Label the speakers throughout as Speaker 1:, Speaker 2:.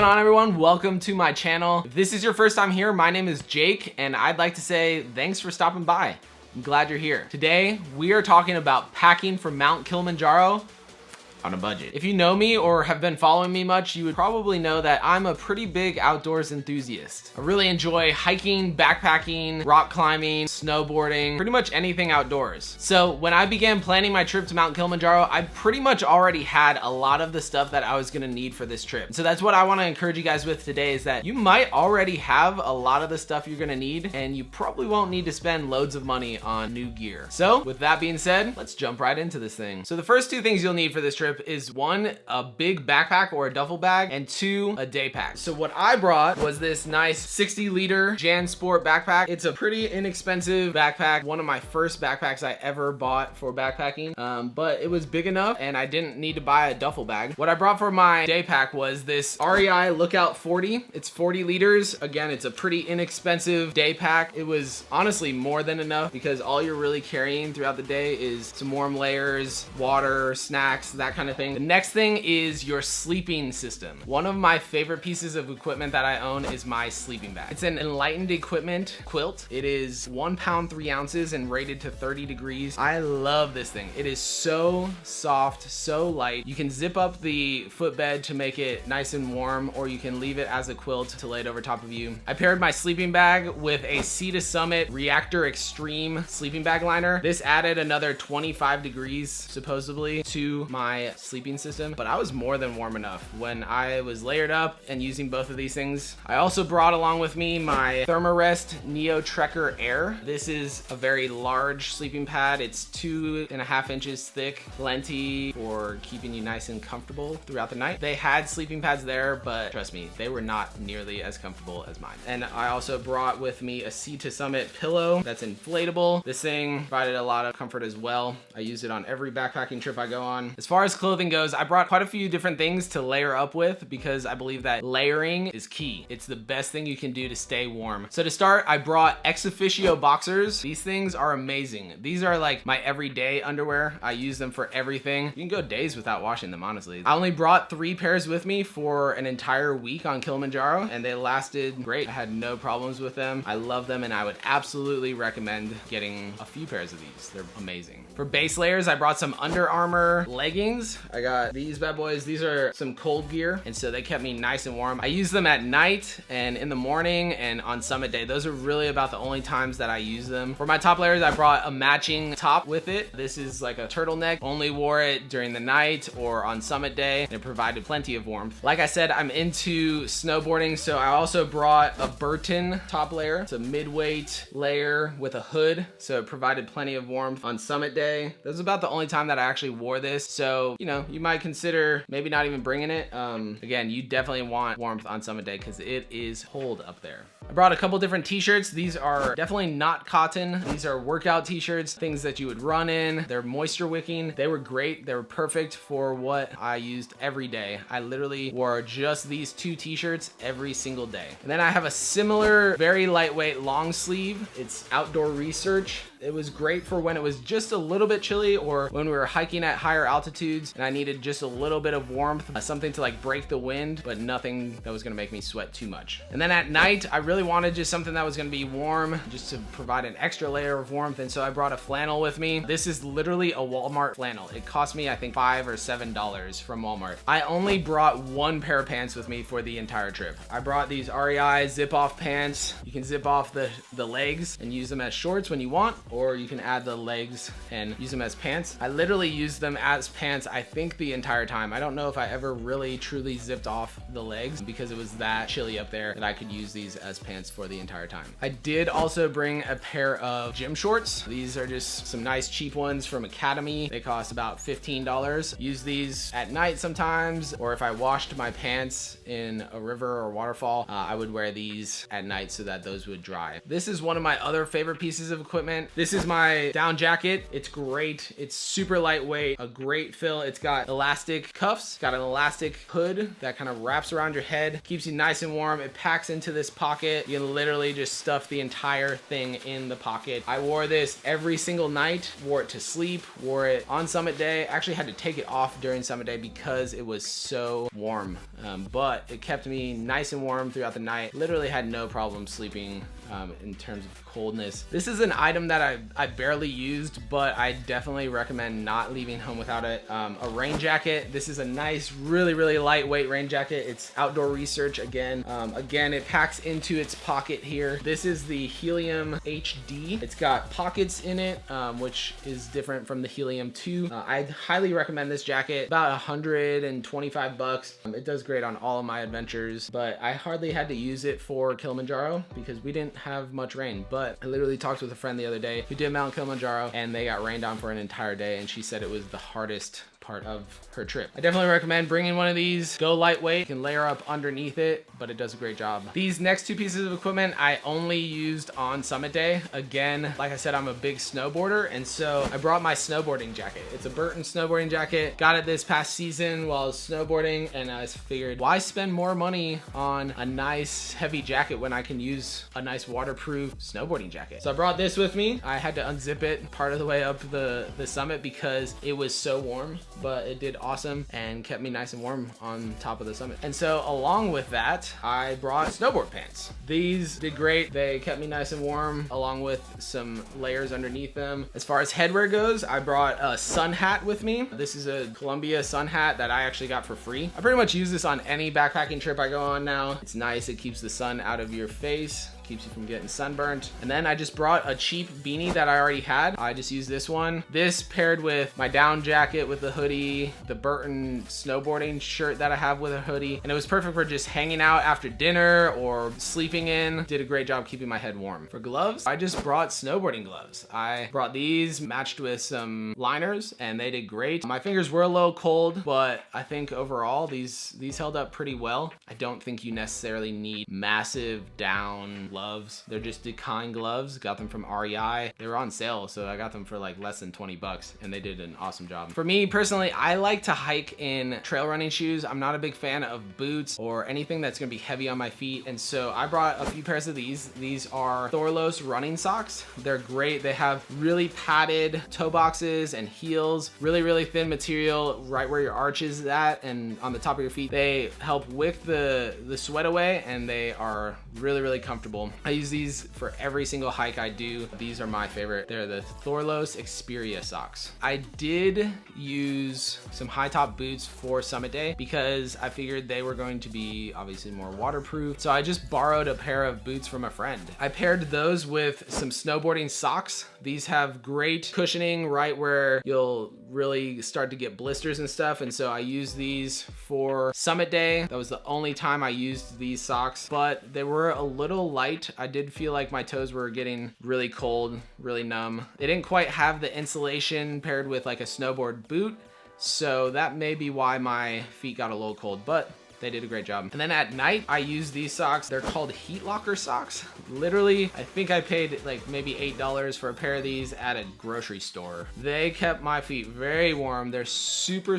Speaker 1: on, everyone? Welcome to my channel. If this is your first time here, my name is Jake, and I'd like to say thanks for stopping by. I'm glad you're here. Today, we are talking about packing for Mount Kilimanjaro on a budget. If you know me or have been following me much, you would probably know that I'm a pretty big outdoors enthusiast. I really enjoy hiking, backpacking, rock climbing, snowboarding, pretty much anything outdoors. So when I began planning my trip to Mount Kilimanjaro, I pretty much already had a lot of the stuff that I was gonna need for this trip. So that's what I wanna encourage you guys with today, is that you might already have a lot of the stuff you're gonna need, and you probably won't need to spend loads of money on new gear. So with that being said, let's jump right into this thing. So the first two things you'll need for this trip is one, a big backpack or a duffel bag, and two, a day pack. So what I brought was this nice 60-liter Jansport backpack. It's a pretty inexpensive backpack, one of my first backpacks I ever bought for backpacking, but it was big enough and I didn't need to buy a duffel bag. What I brought for my day pack was this REI Lookout 40. It's 40 liters. Again, it's a pretty inexpensive day pack. It was honestly more than enough because all you're really carrying throughout the day is some warm layers, water, snacks, that kind of thing. The next thing is your sleeping system. One of my favorite pieces of equipment that I own is my sleeping bag. It's an ENLIGHTENED equipment QUILT. It is 1 pound 3 ounces and rated to 30 degrees. I love this thing. It is so soft, so light. You can zip up the footbed to make it nice and warm, or you can leave it as a quilt to lay it over top of you. I paired my sleeping bag with a Sea to Summit Reactor Extreme sleeping bag liner. This added another 25 degrees supposedly to my sleeping system, but I was more than warm enough when I was layered up and using both of these things. I also brought along with me my Thermarest Neoair. This is a very large sleeping pad. It's 2.5 inches thick, plenty for keeping you nice and comfortable throughout the night. They had sleeping pads there, but trust me, they were not nearly as comfortable as mine. And I also brought with me a Sea to Summit pillow that's inflatable. This thing provided a lot of comfort as well. I use it on every backpacking trip I go on. As far as clothing goes, I brought quite a few different things to layer up with because I believe that layering is key. It's the best thing you can do to stay warm. So to start, I brought Exofficio boxers. These things are amazing. These are like my everyday underwear. I use them for everything. You can go days without washing them, honestly. I only brought 3 pairs with me for an entire week on Kilimanjaro, and they lasted great. I had no problems with them. I love them, and I would absolutely recommend getting a few pairs of these. They're amazing. For base layers, I brought some Under Armour leggings. I got these bad boys. These are some cold gear, and so they kept me nice and warm. I use them at night and in the morning and on summit day. Those are really about the only times that I use them. For my top layers, I brought a matching top with it. This is like a turtleneck. Only wore it during the night or on summit day, and it provided plenty of warmth. Like I said, I'm into snowboarding, so I also brought a Burton top layer. It's a mid-weight layer with a hood, so it provided plenty of warmth on summit day. That was about the only time that I actually wore this, so you know, you might consider maybe not even bringing it. Again, you definitely want warmth on summit day because it is cold up there. I brought a couple different t-shirts. These are definitely not cotton. These are workout t-shirts, things that you would run in. They're moisture wicking. They were great. They were perfect for what I used every day. I literally wore just these 2 t-shirts every single day. And then I have a similar, very lightweight long sleeve. It's Outdoor Research. It was great for when it was just a little bit chilly or when we were hiking at higher altitudes and I needed just a little bit of warmth, something to like break the wind, but nothing that was gonna make me sweat too much. And then at night, I really wanted just something that was gonna be warm, just to provide an extra layer of warmth. And so I brought a flannel with me. This is literally a Walmart flannel. It cost me, I think, $5 or $7 from Walmart. I only brought 1 pair of pants with me for the entire trip. I brought these REI zip-off pants. You can zip off the legs and use them as shorts when you want, or you can add the legs and use them as pants. I literally used them as pants, I think, the entire time. I don't know if I ever really truly zipped off the legs because it was that chilly up there that I could use these as pants for the entire time. I did also bring a pair of gym shorts. These are just some nice cheap ones from Academy. They cost about $15. Use these at night sometimes, or if I washed my pants in a river or waterfall, I would wear these at night so that those would dry. This is one of my other favorite pieces of equipment. This is my down jacket. It's great. It's super lightweight, a great fill. It's got elastic cuffs, got an elastic hood that kind of wraps around your head, keeps you nice and warm. It packs into this pocket pocket. You can literally just stuff the entire thing in the pocket. I wore this every single night, wore it to sleep, wore it on summit day. Actually had to take it off during summit day because it was so warm, but it kept me nice and warm throughout the night. Literally had no problem sleeping in terms of coldness. This is an item that I barely used, but I definitely recommend not leaving home without it. A rain jacket. This is a nice, really lightweight rain jacket. It's outdoor research again. Again, it packs into its pocket here. This is the Helium HD. It's got pockets in it, which is different from the Helium 2. I highly recommend this jacket. About 125 bucks. It does great on all of my adventures, but I hardly had to use it for Kilimanjaro because we didn't have much rain. But I literally talked with a friend the other day who did Mount Kilimanjaro, and they got rained on for an entire day, and she said it was the hardest part of her trip. I definitely recommend bringing one of these. Go lightweight, you can layer up underneath it, but it does a great job. These next two pieces of equipment I only used on summit day. Again, like I said, I'm a big snowboarder, and so I brought my snowboarding jacket. It's a Burton snowboarding jacket. Got it this past season while I was snowboarding, and I figured, why spend more money on a nice heavy jacket when I can use a nice waterproof snowboarding jacket? So I brought this with me. I had to unzip it part of the way up the summit because it was so warm, but it did awesome and kept me nice and warm on top of the summit. And so along with that, I brought snowboard pants. These did great. They kept me nice and warm along with some layers underneath them. As far as headwear goes, I brought a sun hat with me. This is a Columbia sun hat that I actually got for free. I pretty much use this on any backpacking trip I go on now. It's nice. It keeps the sun out of your face, keeps you from getting sunburnt. And then I just brought a cheap beanie that I already had. I just used this one. This paired with my down jacket with the hoodie, the Burton snowboarding shirt that I have with a hoodie, and it was perfect for just hanging out after dinner or sleeping in. Did a great job keeping my head warm. For gloves, I just brought snowboarding gloves. I brought these matched with some liners, and they did great. My fingers were a little cold, but I think overall these held up pretty well. I don't think you necessarily need massive down gloves. They're just Discontinued gloves. Got them from REI. They were on sale, so I got them for like less than 20 bucks, and they did an awesome job. For me personally, I like to hike in trail running shoes. I'm not a big fan of boots or anything that's gonna be heavy on my feet, and so I brought a few pairs of these. These are THORLOS running socks. They're great. They have really padded toe boxes and heels, really thin material right where your arch is at and on the top of your feet. They help wick the sweat away, and they are really comfortable. I use these for every single hike I do. These are my favorite. They're the THORLOS EXPERIA socks. I did use some high top boots for summit day because I figured they were going to be obviously more waterproof. So I just borrowed a pair of boots from a friend. I paired those with some snowboarding socks. These have great cushioning right where you'll really start to get blisters and stuff. And so I used these for summit day. That was the only time I used these socks, but they were a little light. I did feel like my toes were getting really cold, really numb. They didn't quite have the insulation paired with like a snowboard boot, so that may be why my feet got a little cold, but they did a great job. And then at night, I use these socks. They're called heat locker socks. Literally, I think I paid like maybe $8 for a pair of these at a grocery store. They kept my feet very warm. They're super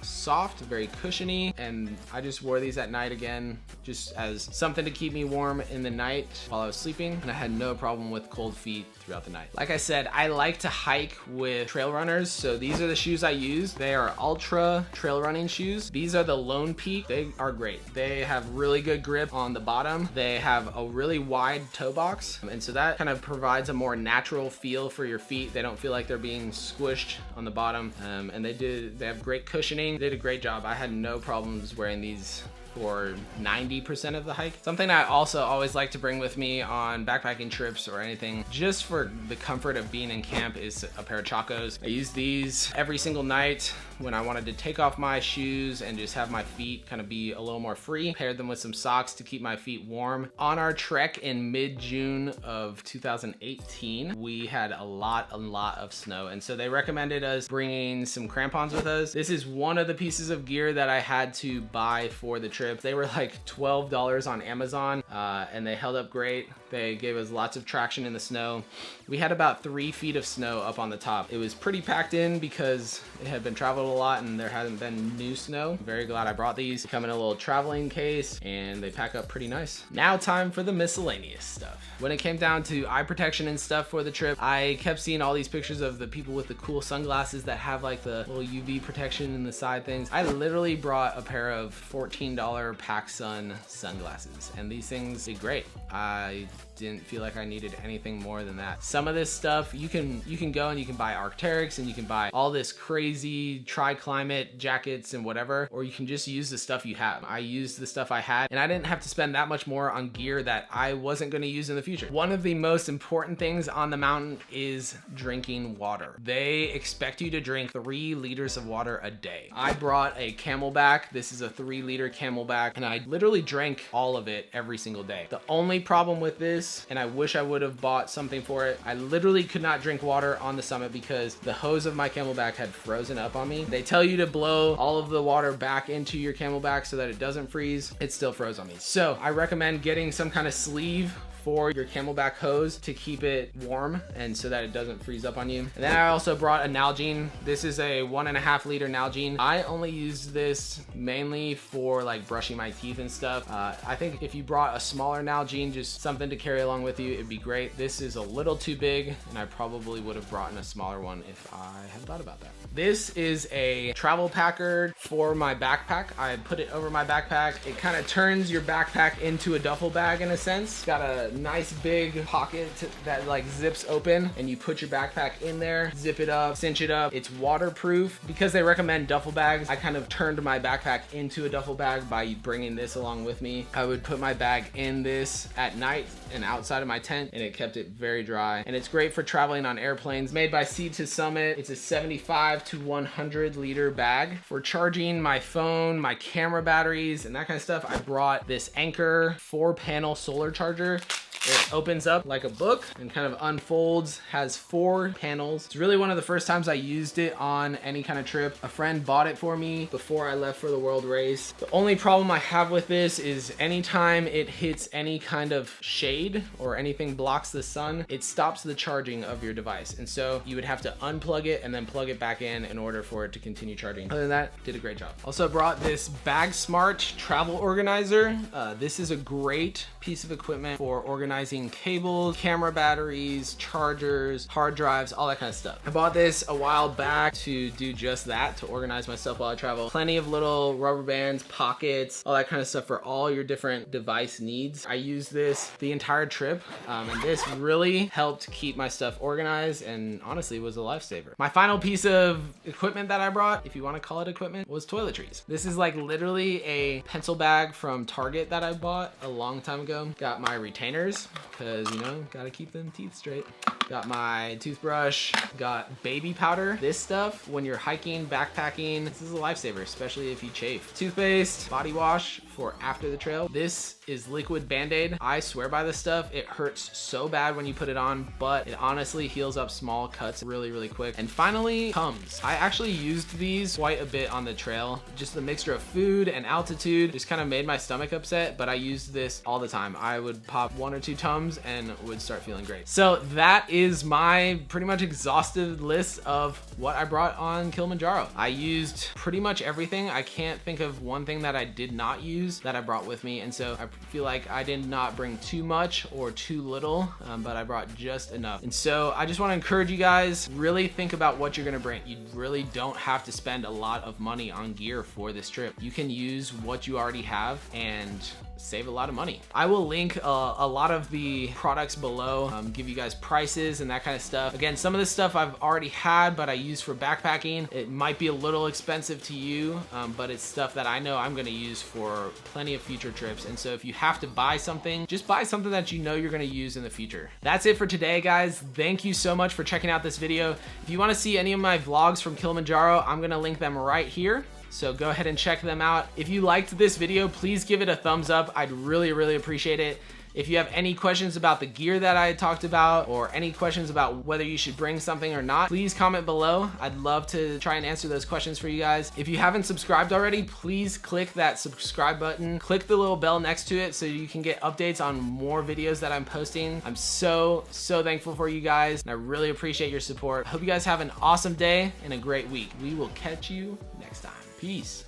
Speaker 1: soft, very cushiony, and I just wore these at night again, just as something to keep me warm in the night while I was sleeping, and I had no problem with cold feet throughout the night. Like I said, I like to hike with trail runners, so these are the shoes I use. They are Ultra trail running shoes. These are the Lone Peak. They are great. They have really good grip on the bottom. They have a really wide toe box, and so that kind of provides a more natural feel for your feet. They don't feel like they're being squished on the bottom, and they have great cushioning. They did a great job. I had no problems wearing these for 90% of the hike. Something I also always like to bring with me on backpacking trips or anything, just for the comfort of being in camp, is a pair of Chacos. I use these every single night when I wanted to take off my shoes and just have my feet kind of be a little more free. Paired them with some socks to keep my feet warm. On our trek in mid-June of 2018, we had a lot of snow, and so they recommended us bringing some crampons with us. This is one of the pieces of gear that I had to buy for the trip. trip. They were like $12 on Amazon, and they held up great. They gave us lots of traction in the snow. We had about 3 feet of snow up on the top. It was pretty packed in because it had been traveled a lot and there hadn't been new snow. I'm very glad I brought these. They come in a little traveling case and they pack up pretty nice. Now time for the miscellaneous stuff. When it came down to eye protection and stuff for the trip, I kept seeing all these pictures of the people with the cool sunglasses that have like the little UV protection in the side things. I literally brought a pair of $14 PacSun sunglasses, and these things did great. I didn't feel like I needed anything more than that. Some of this stuff you can go and you can buy Arc'teryx and you can buy all this crazy tri-climate jackets and whatever, or you can just use the stuff you have. I used the stuff I had and I didn't have to spend that much more on gear that I wasn't going to use in the future. One of the most important things on the mountain is drinking water. They expect you to drink 3 liters of water a day. I brought a Camelback. This is a 3-liter Camelback, and I literally drank all of it every single day. The only problem with this, and I wish I would have bought something for it, I literally could not drink water on the summit because the hose of my Camelback had frozen up on me. They tell you to blow all of the water back into your Camelback so that it doesn't freeze. It still froze on me. So I recommend getting some kind of sleeve for your Camelback hose to keep it warm and so that it doesn't freeze up on you. And then I also brought a Nalgene. This is a 1.5 liter Nalgene. I only use this mainly for like brushing my teeth and stuff. I think if you brought a smaller Nalgene, just something to carry along with you, it'd be great. This is a little too big and I probably would have brought in a smaller one if I had thought about that. This is a travel packer for my backpack. I put it over my backpack. It kind of turns your backpack into a duffel bag in a sense. It's got a nice big pocket that like zips open and you put your backpack in there, zip it up, cinch it up. It's waterproof. Because they recommend duffel bags, I kind of turned my backpack into a duffel bag by bringing this along with me. I would put my bag in this at night and outside of my tent, and it kept it very dry. And it's great for traveling on airplanes. Made by Sea to Summit. It's a 75 to 100 liter bag. For charging my phone, my camera batteries, and that kind of stuff, I brought this Anker 4-panel solar charger. It opens up like a book and kind of unfolds, has 4 panels. It's really one of the first times I used it on any kind of trip. A friend bought it for me before I left for the world race. The only problem I have with this is anytime it hits any kind of shade or anything blocks the sun, it stops the charging of your device. And so you would have to unplug it and then plug it back in order for it to continue charging. Other than that, did a great job. Also brought this BagSmart travel organizer. This is a great piece of equipment for organizing cables, camera batteries, chargers, hard drives, all that kind of stuff. I bought this a while back to do just that, to organize my stuff while I travel. Plenty of little rubber bands, pockets, all that kind of stuff for all your different device needs. I used this the entire trip, and this really helped keep my stuff organized and honestly was a lifesaver. My final piece of equipment that I brought, if you want to call it equipment, was toiletries. This is like literally a pencil bag from Target that I bought a long time ago. Got my retainers, because you know, gotta keep them teeth straight. Got my toothbrush, got baby powder. This stuff, when you're hiking, backpacking, this is a lifesaver, especially if you chafe. Toothpaste, body wash for after the trail. This is liquid Band-Aid. I swear by this stuff. It hurts so bad when you put it on, but it honestly heals up small cuts really, really quick. And finally, Tums. I actually used these quite a bit on the trail. Just the mixture of food and altitude just kind of made my stomach upset, but I used this all the time. I would pop 1 or 2 Tums and would start feeling great. So that is my pretty much exhaustive list of what I brought on Kilimanjaro. I used pretty much everything. I can't think of one thing that I did not use that I brought with me, and so I feel like I did not bring too much or too little, but I brought just enough. And so I just want to encourage you guys, really think about what you're gonna bring. You really don't have to spend a lot of money on gear for this trip. You can use what you already have and save a lot of money. I will link a lot of the products below, give you guys prices and that kind of stuff. Again, some of this stuff I've already had, but I use for backpacking. It might be a little expensive to you, but it's stuff that I know I'm gonna use for plenty of future trips. And so if you have to buy something, just buy something that you know you're gonna use in the future. That's it for today, guys. Thank you so much for checking out this video. If you wanna see any of my vlogs from Kilimanjaro, I'm gonna link them right here. So go ahead and check them out. If you liked this video, please give it a thumbs up. I'd really appreciate it. If you have any questions about the gear that I talked about, or any questions about whether you should bring something or not, please comment below. I'd love to try and answer those questions for you guys. If you haven't subscribed already, please click that subscribe button. Click the little bell next to it so you can get updates on more videos that I'm posting. I'm so thankful for you guys, and I really appreciate your support. I hope you guys have an awesome day and a great week. We will catch you next time. Peace.